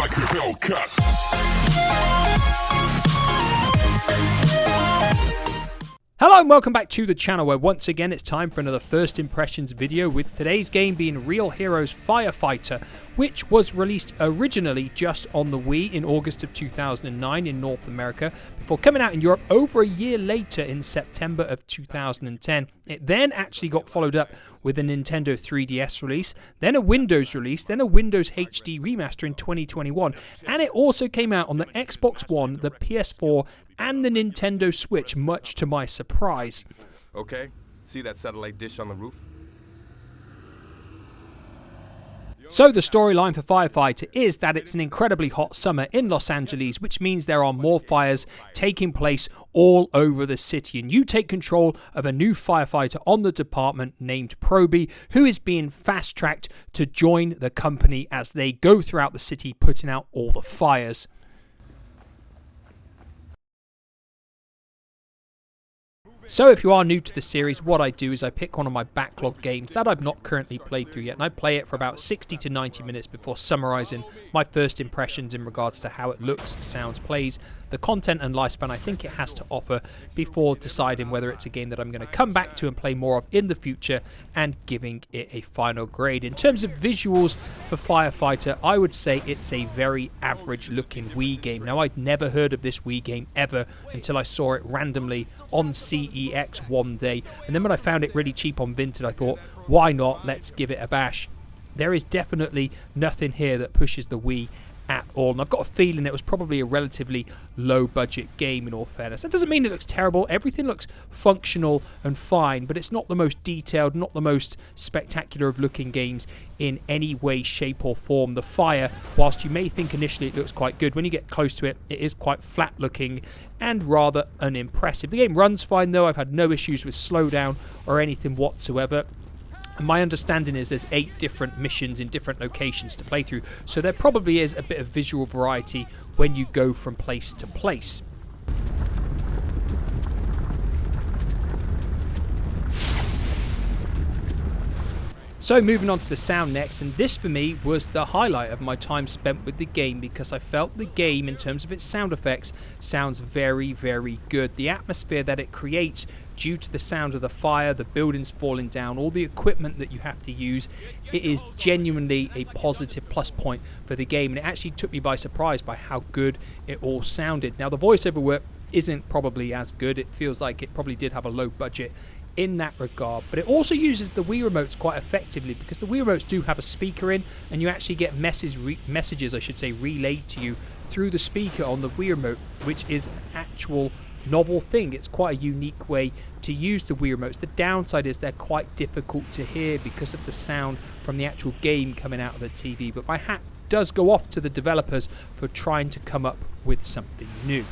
like a Hellcat. Hello and welcome back to the channel, where once again it's time for another first impressions video, with today's game being Real Heroes Firefighter, which was released originally just on the Wii in August of 2009 in North America, before coming out in Europe over a year later in September of 2010. It then actually got followed up with a Nintendo 3DS release, then a Windows release, then a Windows HD remaster in 2021, and it also came out on the Xbox One, the PS4, and the Nintendo Switch, much to my surprise. Okay, see that satellite dish on the roof? So the storyline for Firefighter is that it's an incredibly hot summer in Los Angeles, which means there are more fires taking place all over the city, and you take control of a new firefighter on the department named Proby, who is being fast-tracked to join the company as they go throughout the city putting out all the fires. So if you are new to the series, what I do is I pick one of my backlog games that I've not currently played through yet, and I play it for about 60 to 90 minutes before summarising my first impressions in regards to how it looks, sounds, plays, the content and lifespan I think it has to offer, before deciding whether it's a game that I'm going to come back to and play more of in the future and giving it a final grade. In terms of visuals for Firefighter, I would say it's a very average looking Wii game. Now, I'd never heard of this Wii game ever until I saw it randomly on CEX one day, and then when I found it really cheap on Vinted, I thought, why not, let's give it a bash. There is definitely nothing here that pushes the Wii at all, and I've got a feeling it was probably a relatively low budget game, in all fairness. That doesn't mean it looks terrible. Everything looks functional and fine, but it's not the most detailed, not the most spectacular of looking games in any way, shape or form. The fire, whilst you may think initially it looks quite good, when you get close to it, it is quite flat looking and rather unimpressive. The game runs fine though. I've had no issues with slowdown or anything whatsoever. And my understanding is there's 8 different missions in different locations to play through, so there probably is a bit of visual variety when you go from place to place. So moving on to the sound next, and this for me was the highlight of my time spent with the game, because I felt the game, in terms of its sound effects, sounds very, very good. The atmosphere that it creates due to the sound of the fire, the buildings falling down, all the equipment that you have to use, it is genuinely a positive plus point for the game, and it actually took me by surprise by how good it all sounded. Now, the voiceover work isn't probably as good. It feels like it probably did have a low budget in that regard, but it also uses the Wii remotes quite effectively, because the Wii remotes do have a speaker in, and you actually get messages I should say relayed to you through the speaker on the Wii remote, which is an actual novel thing. It's quite a unique way to use the Wii remotes. The downside is they're quite difficult to hear because of the sound from the actual game coming out of the TV, but my hat does go off to the developers for trying to come up with something new.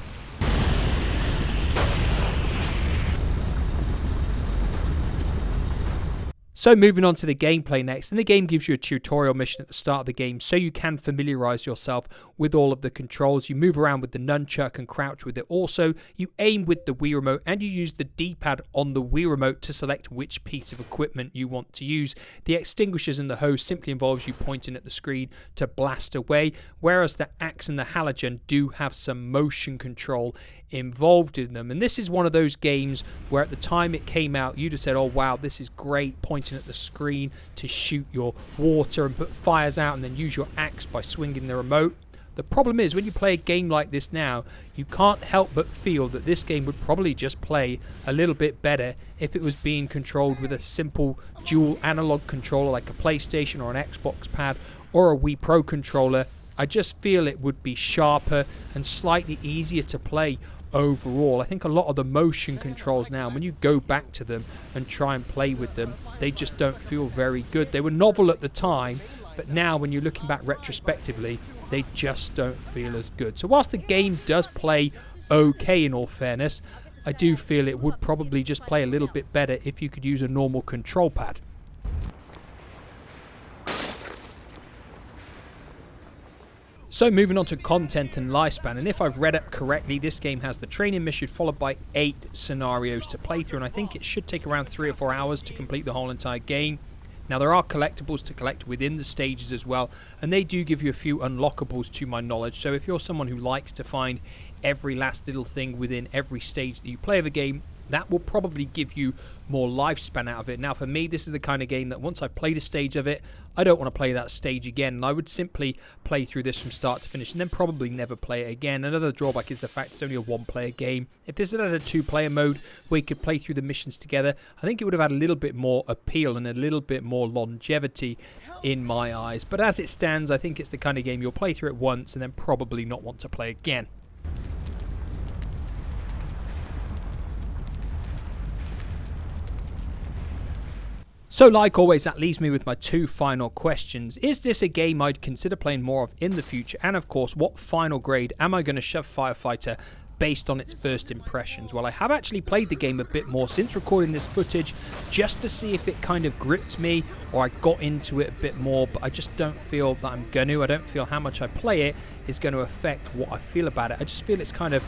So moving on to the gameplay next, and the game gives you a tutorial mission at the start of the game so you can familiarise yourself with all of the controls. You move around with the nunchuck and crouch with it. Also, you aim with the Wii remote, and you use the D-pad on the Wii remote to select which piece of equipment you want to use. The extinguishers and the hose simply involves you pointing at the screen to blast away, whereas the axe and the halogen do have some motion control involved in them. And this is one of those games where at the time it came out, you'd have said, oh wow, this is great, pointing at the screen to shoot your water and put fires out, and then use your axe by swinging the remote. The problem is, when you play a game like this now, you can't help but feel that this game would probably just play a little bit better if it was being controlled with a simple dual analog controller like a PlayStation or an Xbox pad or a Wii Pro controller. I just feel it would be sharper and slightly easier to play overall. I think a lot of the motion controls now, when you go back to them and try and play with them, they just don't feel very good. They were novel at the time, but now when you're looking back retrospectively, they just don't feel as good. So whilst the game does play okay, in all fairness, I do feel it would probably just play a little bit better if you could use a normal control pad. So moving on to content and lifespan, and if I've read it correctly, this game has the training mission followed by 8 scenarios to play through, and I think it should take around 3 or 4 hours to complete the whole entire game. Now, there are collectibles to collect within the stages as well, and they do give you a few unlockables to my knowledge. So if you're someone who likes to find every last little thing within every stage that you play of a game, that will probably give you more lifespan out of it. Now, for me, this is the kind of game that once I played a stage of it, I don't want to play that stage again. And I would simply play through this from start to finish and then probably never play it again. Another drawback is the fact it's only a one-player game. If this had a two-player mode where you could play through the missions together, I think it would have had a little bit more appeal and a little bit more longevity in my eyes. But as it stands, I think it's the kind of game you'll play through it once and then probably not want to play again. So like always, that leaves me with my two final questions. Is this a game I'd consider playing more of in the future? And of course, what final grade am I going to shove Firefighter based on its first impressions? Well, I have actually played the game a bit more since recording this footage just to see if it kind of gripped me or I got into it a bit more, but I just don't feel that I'm going to. I don't feel how much I play it is going to affect what I feel about it. I just feel it's kind of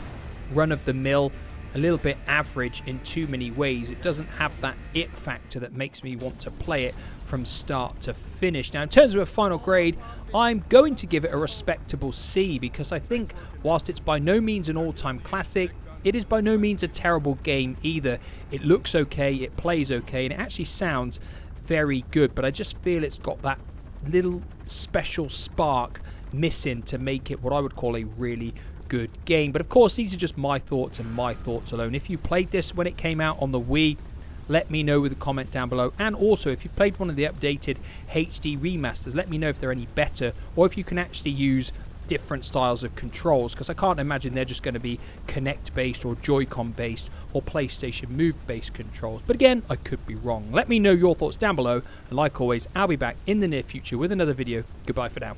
run-of-the-mill, a little bit average in too many ways. It doesn't have that it factor that makes me want to play it from start to finish. Now, in terms of a final grade, I'm going to give it a respectable C, because I think whilst it's by no means an all-time classic, it is by no means a terrible game either. It looks okay, it plays okay, and it actually sounds very good, but I just feel it's got that little special spark missing to make it what I would call a really good game. But of course, these are just my thoughts and my thoughts alone. If you played this when it came out on the Wii, let me know with a comment down below. And also, if you've played one of the updated HD remasters, let me know if they're any better or if you can actually use different styles of controls, because I can't imagine they're just going to be Kinect based or Joy-Con based or PlayStation Move based controls. But again, I could be wrong. Let me know your thoughts down below, and like always, I'll be back in the near future with another video. Goodbye for now.